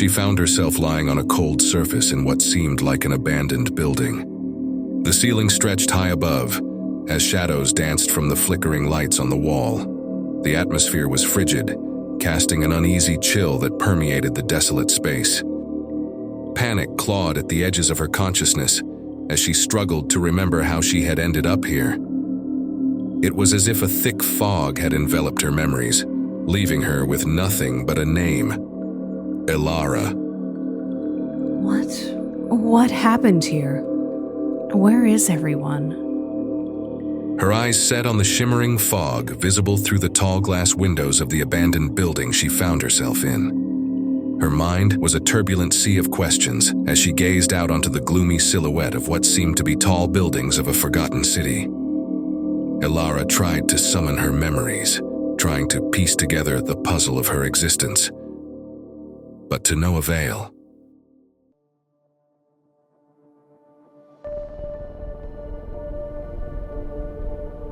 She found herself lying on a cold surface in what seemed like an abandoned building. The ceiling stretched high above, as shadows danced from the flickering lights on the wall. The atmosphere was frigid, casting an uneasy chill that permeated the desolate space. Panic clawed at the edges of her consciousness as she struggled to remember how she had ended up here. It was as if a thick fog had enveloped her memories, leaving her with nothing but a name: Elara. What happened here? Where is everyone? Her eyes set on the shimmering fog visible through the tall glass windows of the abandoned building she found herself in. Her mind was a turbulent sea of questions as she gazed out onto the gloomy silhouette of what seemed to be tall buildings of a forgotten city. Elara tried to summon her memories, trying to piece together the puzzle of her existence, but to no avail.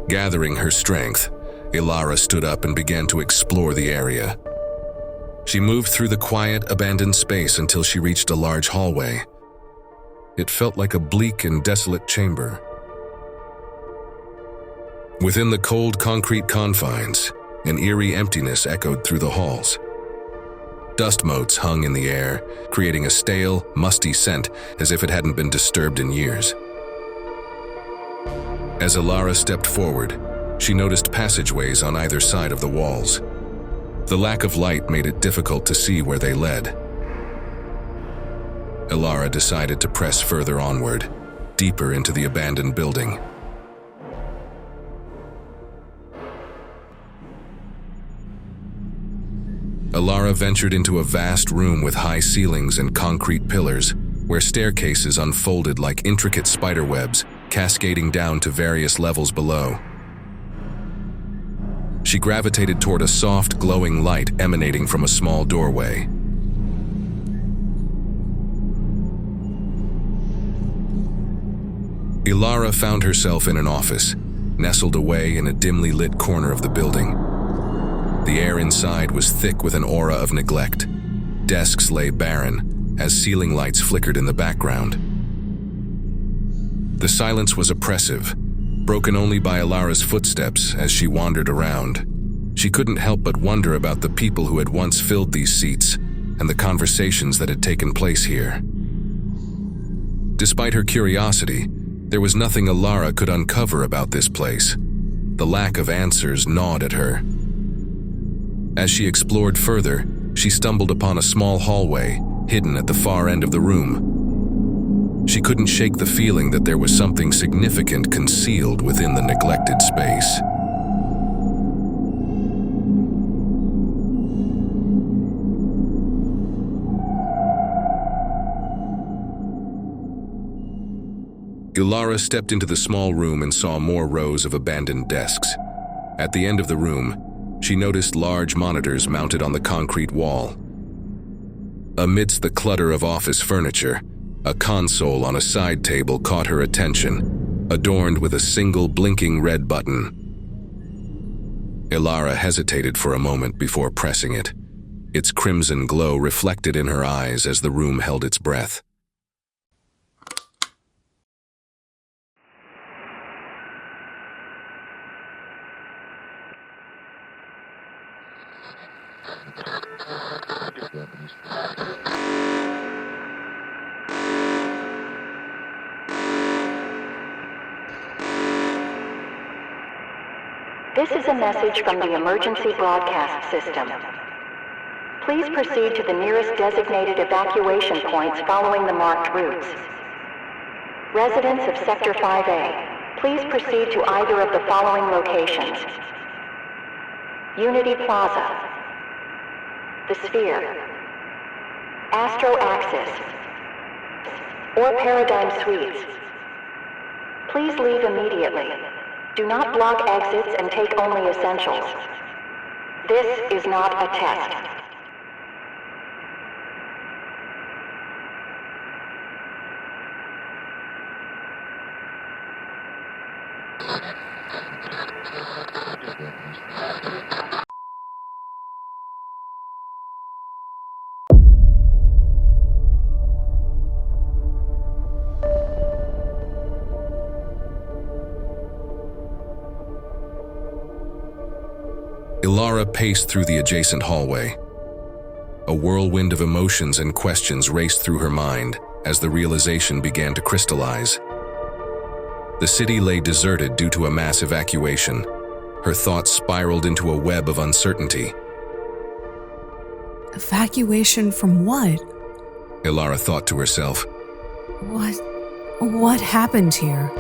Gathering her strength, Elara stood up and began to explore the area. She moved through the quiet, abandoned space until she reached a large hallway. It felt like a bleak and desolate chamber. Within the cold concrete confines, an eerie emptiness echoed through the halls. Dust motes hung in the air, creating a stale, musty scent as if it hadn't been disturbed in years. As Elara stepped forward, she noticed passageways on either side of the walls. The lack of light made it difficult to see where they led. Elara decided to press further onward, deeper into the abandoned building. Elara ventured into a vast room with high ceilings and concrete pillars, where staircases unfolded like intricate spiderwebs, cascading down to various levels below. She gravitated toward a soft, glowing light emanating from a small doorway. Elara found herself in an office, nestled away in a dimly lit corner of the building. The air inside was thick with an aura of neglect. Desks lay barren, as ceiling lights flickered in the background. The silence was oppressive, broken only by Elara's footsteps as she wandered around. She couldn't help but wonder about the people who had once filled these seats and the conversations that had taken place here. Despite her curiosity, there was nothing Elara could uncover about this place. The lack of answers gnawed at her. As she explored further, she stumbled upon a small hallway, hidden at the far end of the room. She couldn't shake the feeling that there was something significant concealed within the neglected space. Elara stepped into the small room and saw more rows of abandoned desks. At the end of the room, she noticed large monitors mounted on the concrete wall. Amidst the clutter of office furniture, a console on a side table caught her attention, adorned with a single blinking red button. Elara hesitated for a moment before pressing it. Its crimson glow reflected in her eyes as the room held its breath. This is a message from the emergency broadcast system. Please proceed to the nearest designated evacuation points following the marked routes. Residents of Sector 5A, please proceed to either of the following locations: Unity Plaza, The Sphere, Astro Axis, or Paradigm Suites. Please leave immediately. Do not block exits and take only essentials. This is not a test. Elara paced through the adjacent hallway. A whirlwind of emotions and questions raced through her mind as the realization began to crystallize. The city lay deserted due to a mass evacuation. Her thoughts spiraled into a web of uncertainty. Evacuation from what? Elara thought to herself. What happened here?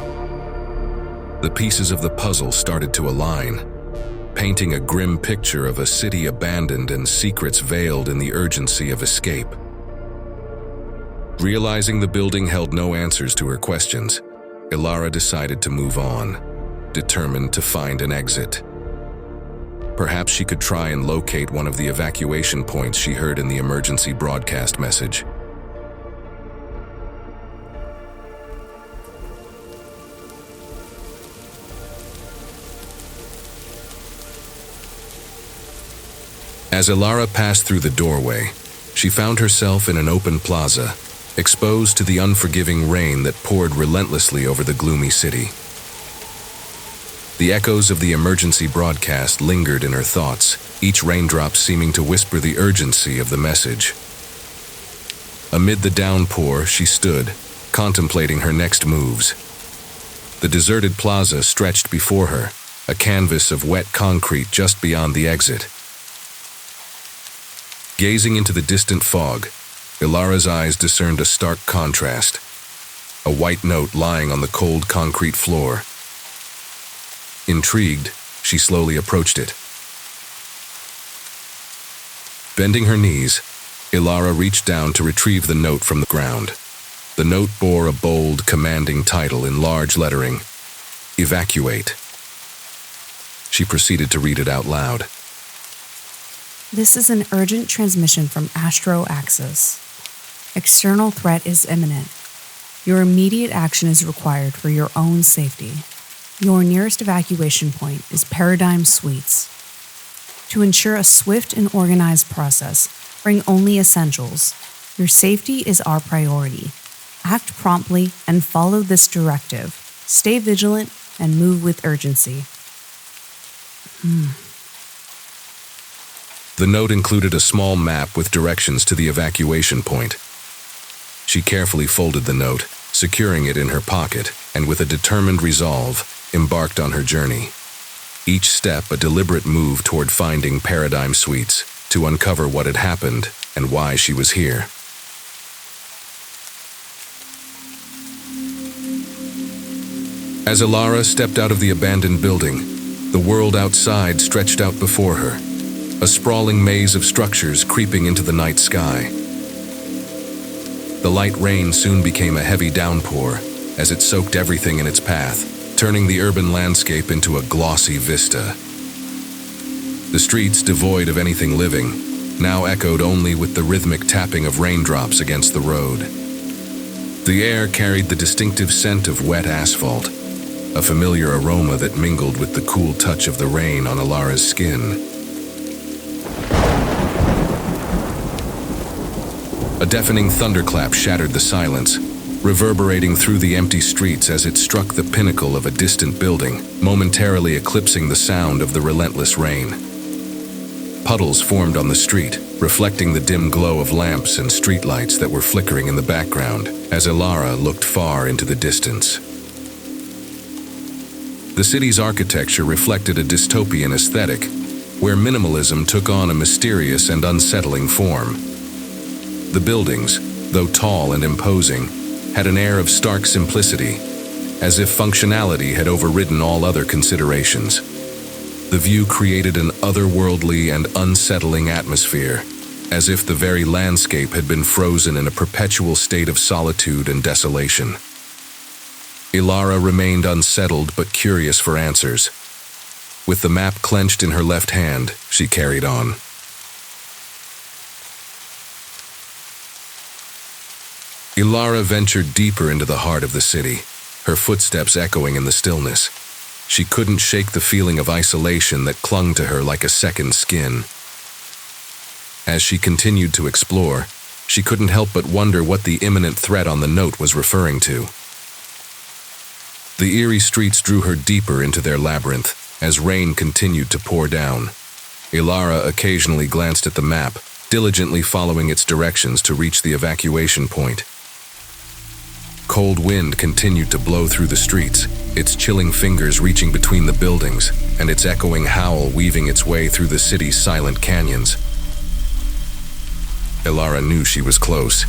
The pieces of the puzzle started to align, painting a grim picture of a city abandoned and secrets veiled in the urgency of escape. Realizing the building held no answers to her questions, Elara decided to move on, determined to find an exit. Perhaps she could try and locate one of the evacuation points she heard in the emergency broadcast message. As Elara passed through the doorway, she found herself in an open plaza, exposed to the unforgiving rain that poured relentlessly over the gloomy city. The echoes of the emergency broadcast lingered in her thoughts, each raindrop seeming to whisper the urgency of the message. Amid the downpour, she stood, contemplating her next moves. The deserted plaza stretched before her, a canvas of wet concrete just beyond the exit. Gazing into the distant fog, Elara's eyes discerned a stark contrast. A white note lying on the cold concrete floor. Intrigued, she slowly approached it. Bending her knees, Elara reached down to retrieve the note from the ground. The note bore a bold, commanding title in large lettering, "Evacuate." She proceeded to read it out loud. This is an urgent transmission from Astro Axis. External threat is imminent. Your immediate action is required for your own safety. Your nearest evacuation point is Paradigm Suites. To ensure a swift and organized process, bring only essentials. Your safety is our priority. Act promptly and follow this directive. Stay vigilant and move with urgency. The note included a small map with directions to the evacuation point. She carefully folded the note, securing it in her pocket, and with a determined resolve, embarked on her journey. Each step a deliberate move toward finding Paradigm Suites, to uncover what had happened and why she was here. As Elara stepped out of the abandoned building, the world outside stretched out before her, a sprawling maze of structures creeping into the night sky. The light rain soon became a heavy downpour as it soaked everything in its path, turning the urban landscape into a glossy vista. The streets, devoid of anything living, now echoed only with the rhythmic tapping of raindrops against the road. The air carried the distinctive scent of wet asphalt, a familiar aroma that mingled with the cool touch of the rain on Elara's skin. A deafening thunderclap shattered the silence, reverberating through the empty streets as it struck the pinnacle of a distant building, momentarily eclipsing the sound of the relentless rain. Puddles formed on the street, reflecting the dim glow of lamps and streetlights that were flickering in the background as Elara looked far into the distance. The city's architecture reflected a dystopian aesthetic, where minimalism took on a mysterious and unsettling form. The buildings, though tall and imposing, had an air of stark simplicity, as if functionality had overridden all other considerations. The view created an otherworldly and unsettling atmosphere, as if the very landscape had been frozen in a perpetual state of solitude and desolation. Elara remained unsettled but curious for answers. With the map clenched in her left hand, she carried on. Elara ventured deeper into the heart of the city, her footsteps echoing in the stillness. She couldn't shake the feeling of isolation that clung to her like a second skin. As she continued to explore, she couldn't help but wonder what the imminent threat on the note was referring to. The eerie streets drew her deeper into their labyrinth as rain continued to pour down. Elara occasionally glanced at the map, diligently following its directions to reach the evacuation point. Cold wind continued to blow through the streets, its chilling fingers reaching between the buildings, and its echoing howl weaving its way through the city's silent canyons. Elara knew she was close.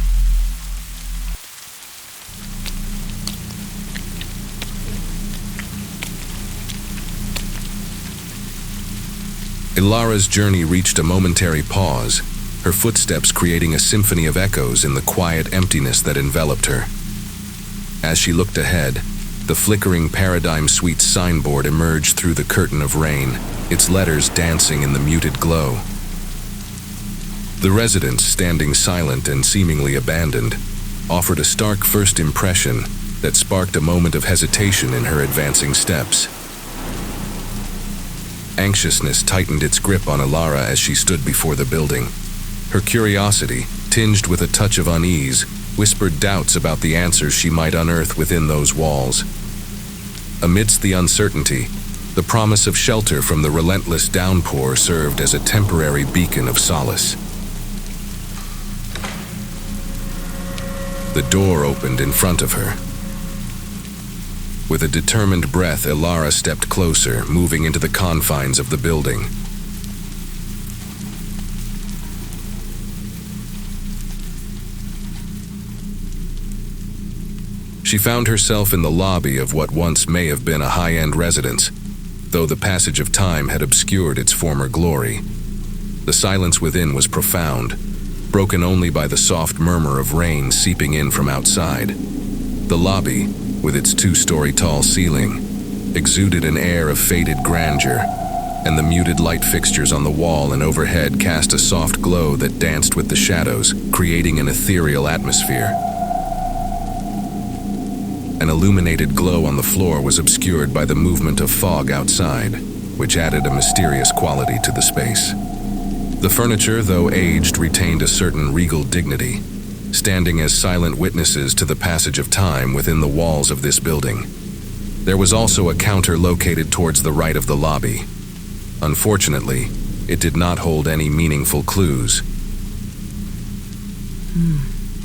Elara's journey reached a momentary pause, her footsteps creating a symphony of echoes in the quiet emptiness that enveloped her. As she looked ahead, the flickering Paradigm Suites signboard emerged through the curtain of rain, its letters dancing in the muted glow. The residence, standing silent and seemingly abandoned, offered a stark first impression that sparked a moment of hesitation in her advancing steps. Anxiousness tightened its grip on Elara as she stood before the building. Her curiosity, tinged with a touch of unease, whispered doubts about the answers she might unearth within those walls. Amidst the uncertainty, the promise of shelter from the relentless downpour served as a temporary beacon of solace. The door opened in front of her. With a determined breath, Elara stepped closer, moving into the confines of the building. She found herself in the lobby of what once may have been a high-end residence, though the passage of time had obscured its former glory. The silence within was profound, broken only by the soft murmur of rain seeping in from outside. The lobby, with its 2-story tall ceiling, exuded an air of faded grandeur, and the muted light fixtures on the wall and overhead cast a soft glow that danced with the shadows, creating an ethereal atmosphere. An illuminated glow on the floor was obscured by the movement of fog outside, which added a mysterious quality to the space. The furniture, though aged, retained a certain regal dignity, standing as silent witnesses to the passage of time within the walls of this building. There was also a counter located towards the right of the lobby. Unfortunately, it did not hold any meaningful clues.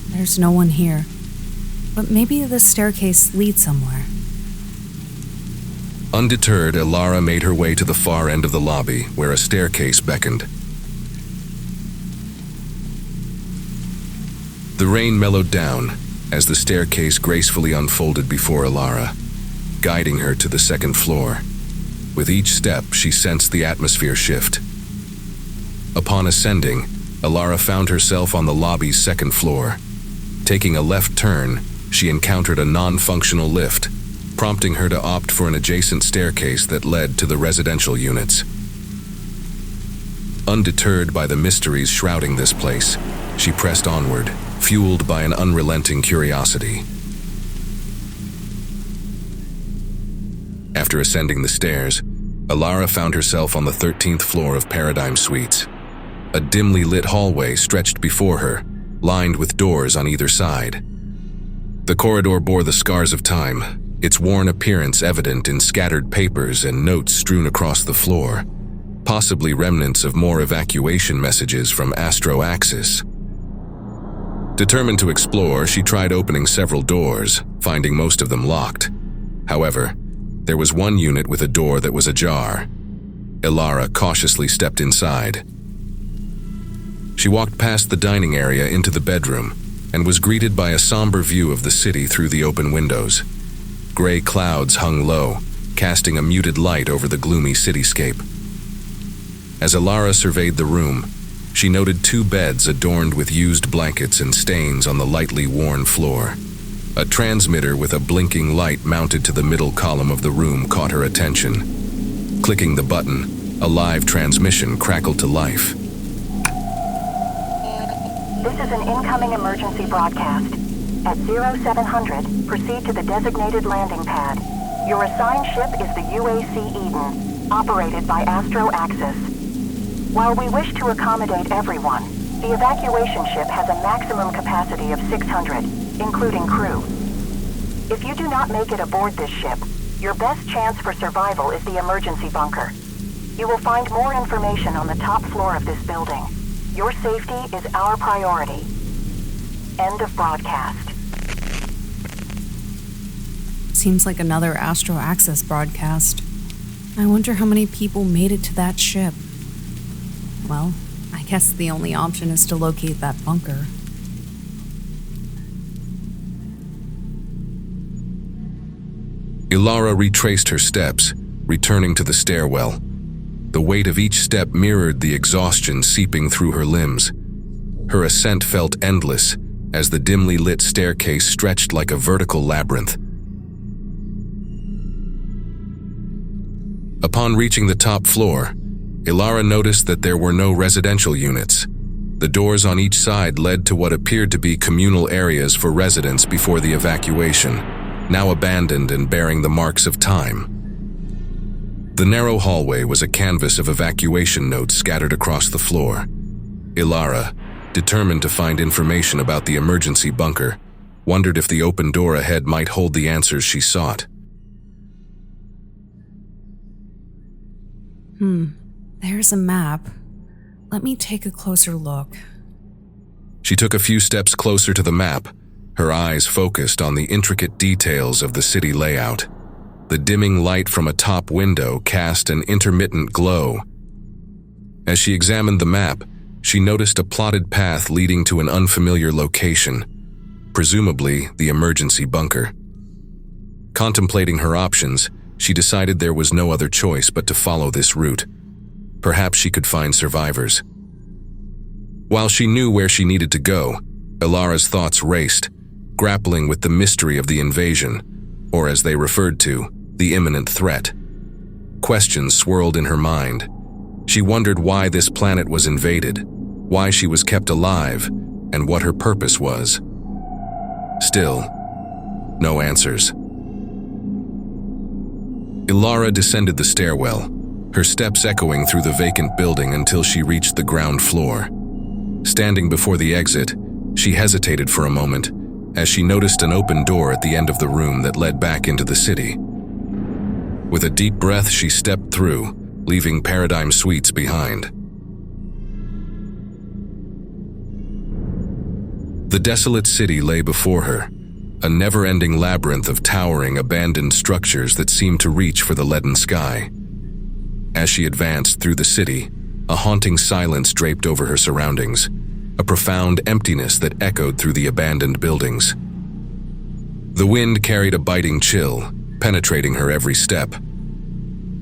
There's no one here. But maybe the staircase leads somewhere. Undeterred, Elara made her way to the far end of the lobby, where a staircase beckoned. The rain mellowed down as the staircase gracefully unfolded before Elara, guiding her to the second floor. With each step, she sensed the atmosphere shift. Upon ascending, Elara found herself on the lobby's second floor. Taking a left turn, she encountered a non-functional lift, prompting her to opt for an adjacent staircase that led to the residential units. Undeterred by the mysteries shrouding this place, she pressed onward, fueled by an unrelenting curiosity. After ascending the stairs, Elara found herself on the 13th floor of Paradigm Suites. A dimly lit hallway stretched before her, lined with doors on either side. The corridor bore the scars of time, its worn appearance evident in scattered papers and notes strewn across the floor, possibly remnants of more evacuation messages from Astro Axis. Determined to explore, she tried opening several doors, finding most of them locked. However, there was one unit with a door that was ajar. Elara cautiously stepped inside. She walked past the dining area into the bedroom and was greeted by a somber view of the city through the open windows. Gray clouds hung low, casting a muted light over the gloomy cityscape. As Elara surveyed the room, she noted 2 beds adorned with used blankets and stains on the lightly worn floor. A transmitter with a blinking light mounted to the middle column of the room caught her attention. Clicking the button, a live transmission crackled to life. This is an incoming emergency broadcast. At 0700, proceed to the designated landing pad. Your assigned ship is the UAC Eden, operated by Astro Axis. While we wish to accommodate everyone, the evacuation ship has a maximum capacity of 600, including crew. If you do not make it aboard this ship, your best chance for survival is the emergency bunker. You will find more information on the top floor of this building. Your safety is our priority. End of broadcast. Seems like another Astro Access broadcast. I wonder how many people made it to that ship. Well, I guess the only option is to locate that bunker. Elara retraced her steps, returning to the stairwell. The weight of each step mirrored the exhaustion seeping through her limbs. Her ascent felt endless as the dimly lit staircase stretched like a vertical labyrinth. Upon reaching the top floor, Elara noticed that there were no residential units. The doors on each side led to what appeared to be communal areas for residents before the evacuation, now abandoned and bearing the marks of time. The narrow hallway was a canvas of evacuation notes scattered across the floor. Elara, determined to find information about the emergency bunker, wondered if the open door ahead might hold the answers she sought. There's a map. Let me take a closer look. She took a few steps closer to the map, her eyes focused on the intricate details of the city layout. The dimming light from a top window cast an intermittent glow. As she examined the map, she noticed a plotted path leading to an unfamiliar location, presumably the emergency bunker. Contemplating her options, she decided there was no other choice but to follow this route. Perhaps she could find survivors. While she knew where she needed to go, Elara's thoughts raced, grappling with the mystery of the invasion, or as they referred to, the imminent threat. Questions swirled in her mind. She wondered why this planet was invaded, why she was kept alive, and what her purpose was. Still, no answers. Elara descended the stairwell, her steps echoing through the vacant building until she reached the ground floor. Standing before the exit, she hesitated for a moment as she noticed an open door at the end of the room that led back into the city. With a deep breath, she stepped through, leaving Paradigm Suites behind. The desolate city lay before her, a never-ending labyrinth of towering, abandoned structures that seemed to reach for the leaden sky. As she advanced through the city, a haunting silence draped over her surroundings, a profound emptiness that echoed through the abandoned buildings. The wind carried a biting chill, penetrating her every step.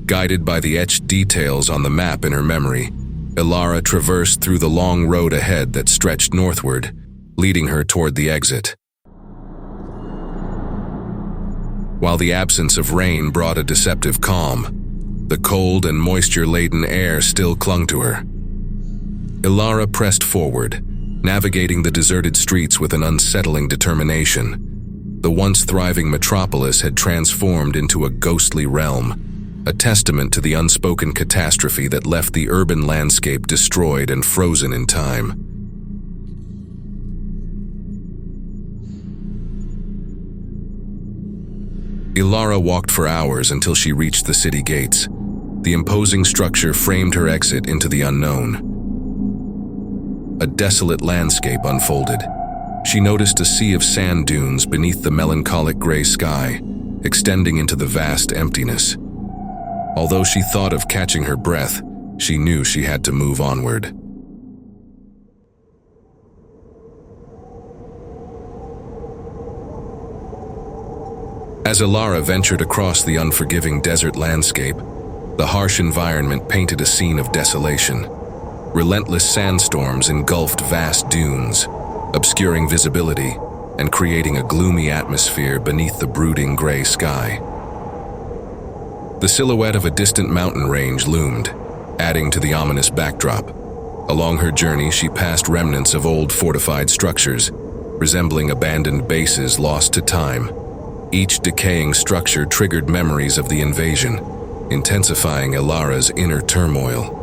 Guided by the etched details on the map in her memory, Elara traversed through the long road ahead that stretched northward, leading her toward the exit. While the absence of rain brought a deceptive calm, the cold and moisture-laden air still clung to her. Elara pressed forward, navigating the deserted streets with an unsettling determination. The once thriving metropolis had transformed into a ghostly realm, a testament to the unspoken catastrophe that left the urban landscape destroyed and frozen in time. Elara walked for hours until she reached the city gates. The imposing structure framed her exit into the unknown. A desolate landscape unfolded. She noticed a sea of sand dunes beneath the melancholic gray sky, extending into the vast emptiness. Although she thought of catching her breath, she knew she had to move onward. As Elara ventured across the unforgiving desert landscape, the harsh environment painted a scene of desolation. Relentless sandstorms engulfed vast dunes, obscuring visibility and creating a gloomy atmosphere beneath the brooding gray sky. The silhouette of a distant mountain range loomed, adding to the ominous backdrop. Along her journey, she passed remnants of old fortified structures, resembling abandoned bases lost to time. Each decaying structure triggered memories of the invasion, intensifying Elara's inner turmoil.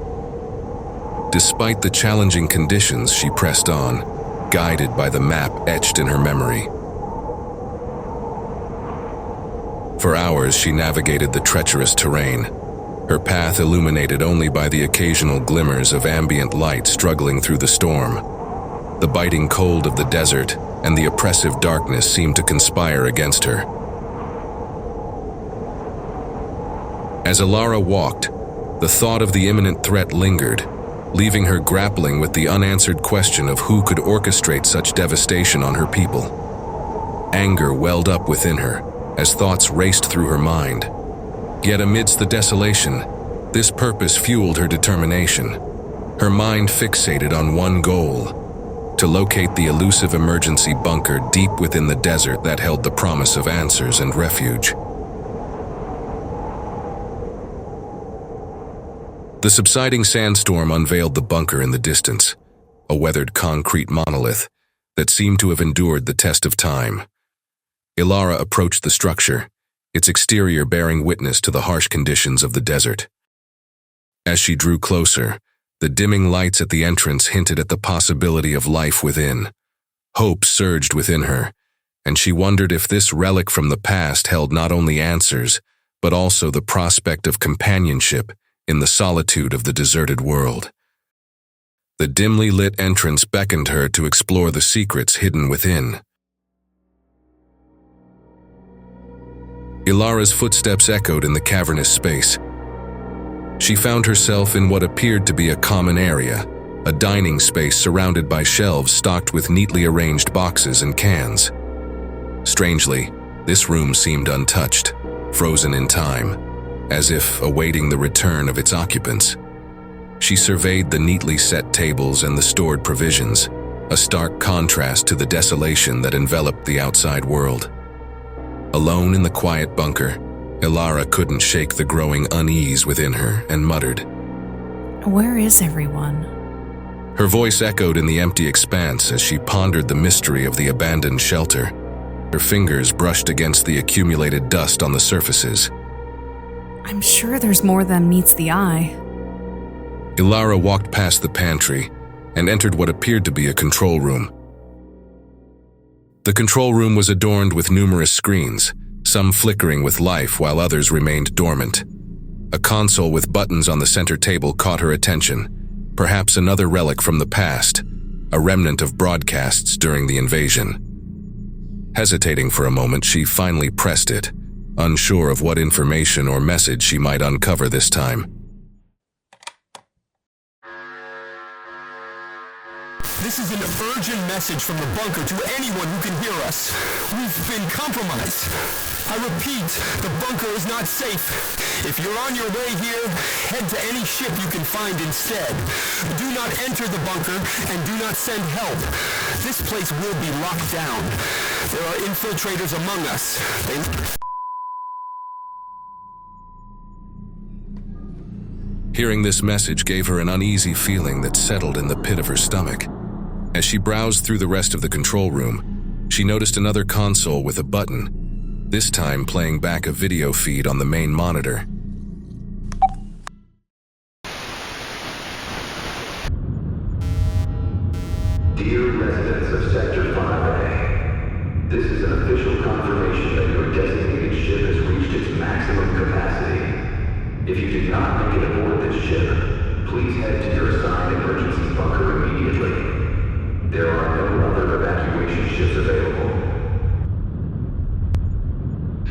Despite the challenging conditions, she pressed on, guided by the map etched in her memory. For hours, she navigated the treacherous terrain, her path illuminated only by the occasional glimmers of ambient light struggling through the storm. The biting cold of the desert and the oppressive darkness seemed to conspire against her. As Elara walked, the thought of the imminent threat lingered, leaving her grappling with the unanswered question of who could orchestrate such devastation on her people. Anger welled up within her as thoughts raced through her mind. Yet amidst the desolation, this purpose fueled her determination. Her mind fixated on one goal: to locate the elusive emergency bunker deep within the desert that held the promise of answers and refuge. The subsiding sandstorm unveiled the bunker in the distance, a weathered concrete monolith that seemed to have endured the test of time. Elara approached the structure, its exterior bearing witness to the harsh conditions of the desert. As she drew closer, the dimming lights at the entrance hinted at the possibility of life within. Hope surged within her, and she wondered if this relic from the past held not only answers, but also the prospect of companionship in the solitude of the deserted world. The dimly lit entrance beckoned her to explore the secrets hidden within. Elara's footsteps echoed in the cavernous space. She found herself in what appeared to be a common area, a dining space surrounded by shelves stocked with neatly arranged boxes and cans. Strangely, this room seemed untouched, frozen in time, as if awaiting the return of its occupants. She surveyed the neatly set tables and the stored provisions, a stark contrast to the desolation that enveloped the outside world. Alone in the quiet bunker, Elara couldn't shake the growing unease within her and muttered, "Where is everyone?" Her voice echoed in the empty expanse as she pondered the mystery of the abandoned shelter. Her fingers brushed against the accumulated dust on the surfaces. "I'm sure there's more than meets the eye." Elara walked past the pantry and entered what appeared to be a control room. The control room was adorned with numerous screens, some flickering with life while others remained dormant. A console with buttons on the center table caught her attention, perhaps another relic from the past, a remnant of broadcasts during the invasion. Hesitating for a moment, she finally pressed it, unsure of what information or message she might uncover this time. This is an urgent message from the bunker to anyone who can hear us. We've been compromised. I repeat, the bunker is not safe. If you're on your way here, head to any ship you can find instead. Do not enter the bunker and do not send help. This place will be locked down. There are infiltrators among us. Hearing this message gave her an uneasy feeling that settled in the pit of her stomach. As she browsed through the rest of the control room, she noticed another console with a button, this time playing back a video feed on the main monitor. Dear residents of Sector 5A, this is an official confirmation that your designated ship has reached its maximum capacity. If you did not make it aboard this ship, please head to your assigned emergency bunker immediately. There are no other evacuation ships available.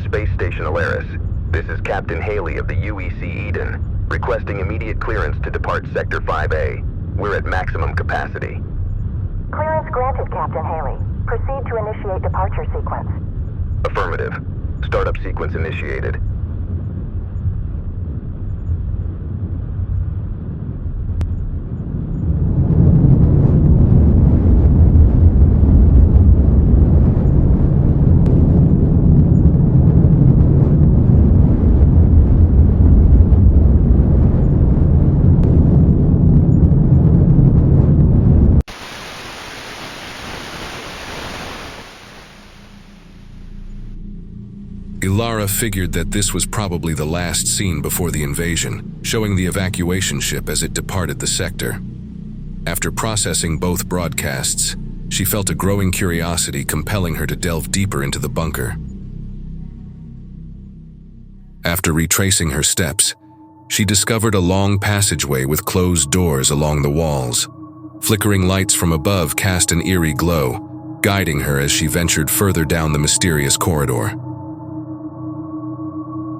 Space Station Alaris. This is Captain Haley of the UEC Eden, requesting immediate clearance to depart Sector 5A. We're at maximum capacity. Clearance granted, Captain Haley. Proceed to initiate departure sequence. Affirmative. Startup sequence initiated. Elara figured that this was probably the last scene before the invasion, showing the evacuation ship as it departed the sector. After processing both broadcasts, she felt a growing curiosity compelling her to delve deeper into the bunker. After retracing her steps, she discovered a long passageway with closed doors along the walls. Flickering lights from above cast an eerie glow, guiding her as she ventured further down the mysterious corridor.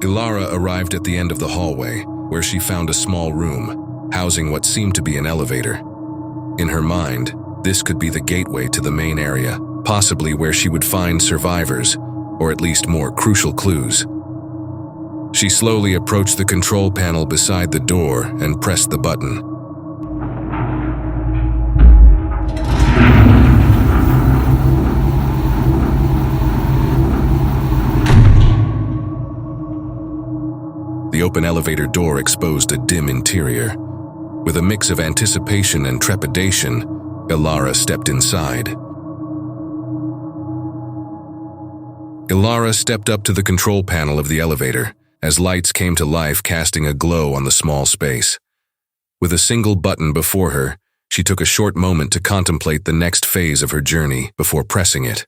Elara arrived at the end of the hallway, where she found a small room, housing what seemed to be an elevator. In her mind, this could be the gateway to the main area, possibly where she would find survivors, or at least more crucial clues. She slowly approached the control panel beside the door and pressed the button. The open elevator door exposed a dim interior. With a mix of anticipation and trepidation, Elara stepped inside. Elara stepped up to the control panel of the elevator, as lights came to life, casting a glow on the small space. With a single button before her, she took a short moment to contemplate the next phase of her journey before pressing it.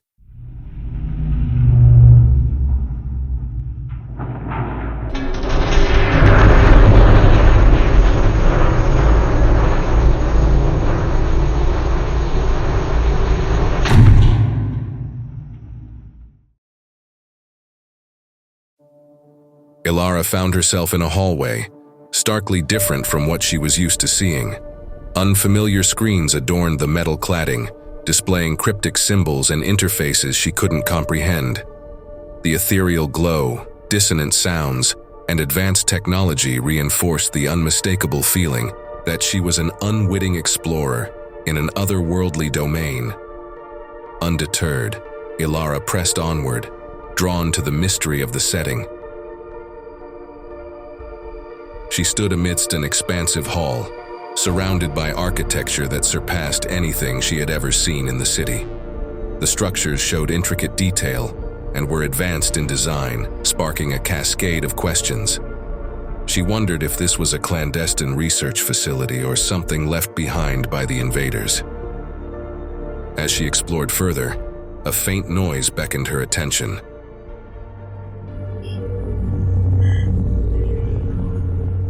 Elara found herself in a hallway, starkly different from what she was used to seeing. Unfamiliar screens adorned the metal cladding, displaying cryptic symbols and interfaces she couldn't comprehend. The ethereal glow, dissonant sounds, and advanced technology reinforced the unmistakable feeling that she was an unwitting explorer in an otherworldly domain. Undeterred, Elara pressed onward, drawn to the mystery of the setting. She stood amidst an expansive hall, surrounded by architecture that surpassed anything she had ever seen in the city. The structures showed intricate detail and were advanced in design, sparking a cascade of questions. She wondered if this was a clandestine research facility or something left behind by the invaders. As she explored further, a faint noise beckoned her attention.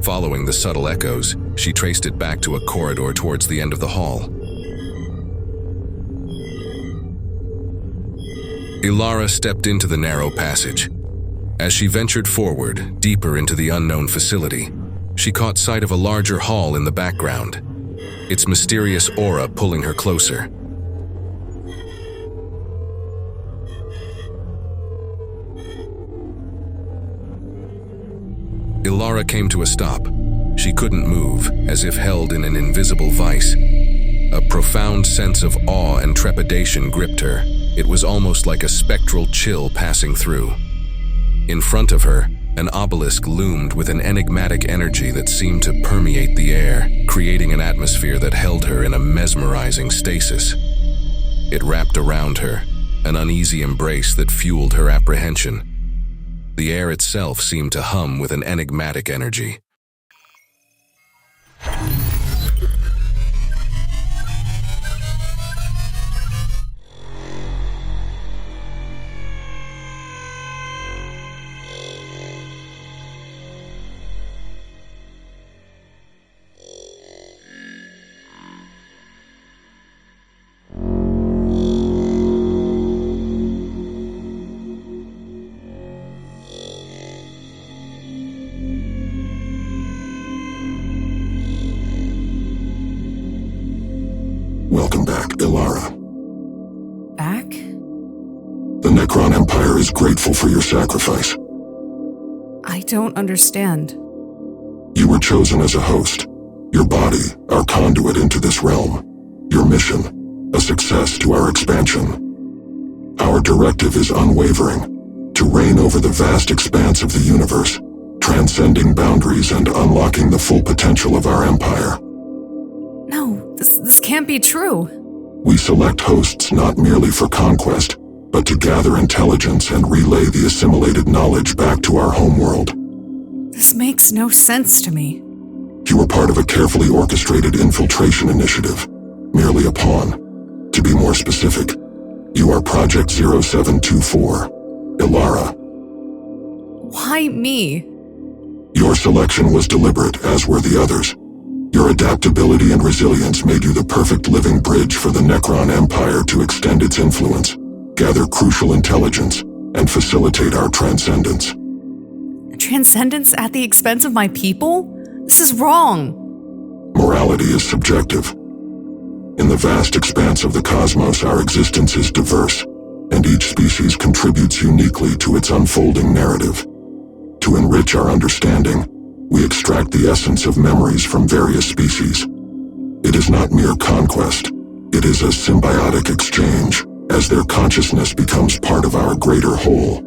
Following the subtle echoes, she traced it back to a corridor towards the end of the hall. Elara stepped into the narrow passage. As she ventured forward, deeper into the unknown facility, she caught sight of a larger hall in the background, its mysterious aura pulling her closer. Elara came to a stop. She couldn't move, as if held in an invisible vice. A profound sense of awe and trepidation gripped her. It was almost like a spectral chill passing through. In front of her, an obelisk loomed with an enigmatic energy that seemed to permeate the air, creating an atmosphere that held her in a mesmerizing stasis. It wrapped around her, an uneasy embrace that fueled her apprehension. The air itself seemed to hum with an enigmatic energy. Welcome back, Elara. Back? The Necron Empire is grateful for your sacrifice. I don't understand. You were chosen as a host. Your body, our conduit into this realm. Your mission, a success to our expansion. Our directive is unwavering, to reign over the vast expanse of the universe, transcending boundaries and unlocking the full potential of our empire. No, this can't be true. We select hosts not merely for conquest, but to gather intelligence and relay the assimilated knowledge back to our homeworld. This makes no sense to me. You were part of a carefully orchestrated infiltration initiative, merely a pawn. To be more specific, you are Project 0724, Elara. Why me? Your Your selection was deliberate, as were the others. Your adaptability and resilience made you the perfect living bridge for the Necron Empire to extend its influence, gather crucial intelligence, and facilitate our transcendence. Transcendence at the expense of my people? This is wrong. Morality is subjective. In the vast expanse of the cosmos, our existence is diverse, and each species contributes uniquely to its unfolding narrative. To enrich our understanding, we extract the essence of memories from various species. It is not mere conquest, it is a symbiotic exchange, as their consciousness becomes part of our greater whole.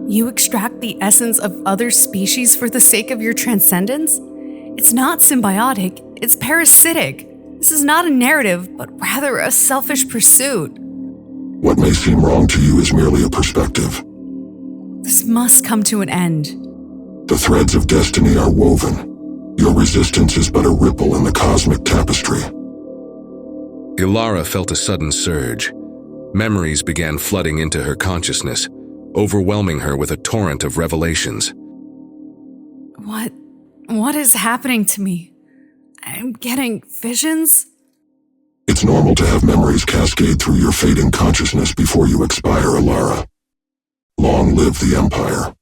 You extract the essence of other species for the sake of your transcendence? It's not symbiotic, it's parasitic. This is not a narrative, but rather a selfish pursuit. What may seem wrong to you is merely a perspective. This must come to an end. The threads of destiny are woven. Your resistance is but a ripple in the cosmic tapestry. Elara felt a sudden surge. Memories began flooding into her consciousness, overwhelming her with a torrent of revelations. What is happening to me? I'm getting visions? It's normal to have memories cascade through your fading consciousness before you expire, Elara. Long live the Empire.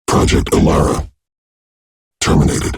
Project Elara. Terminated.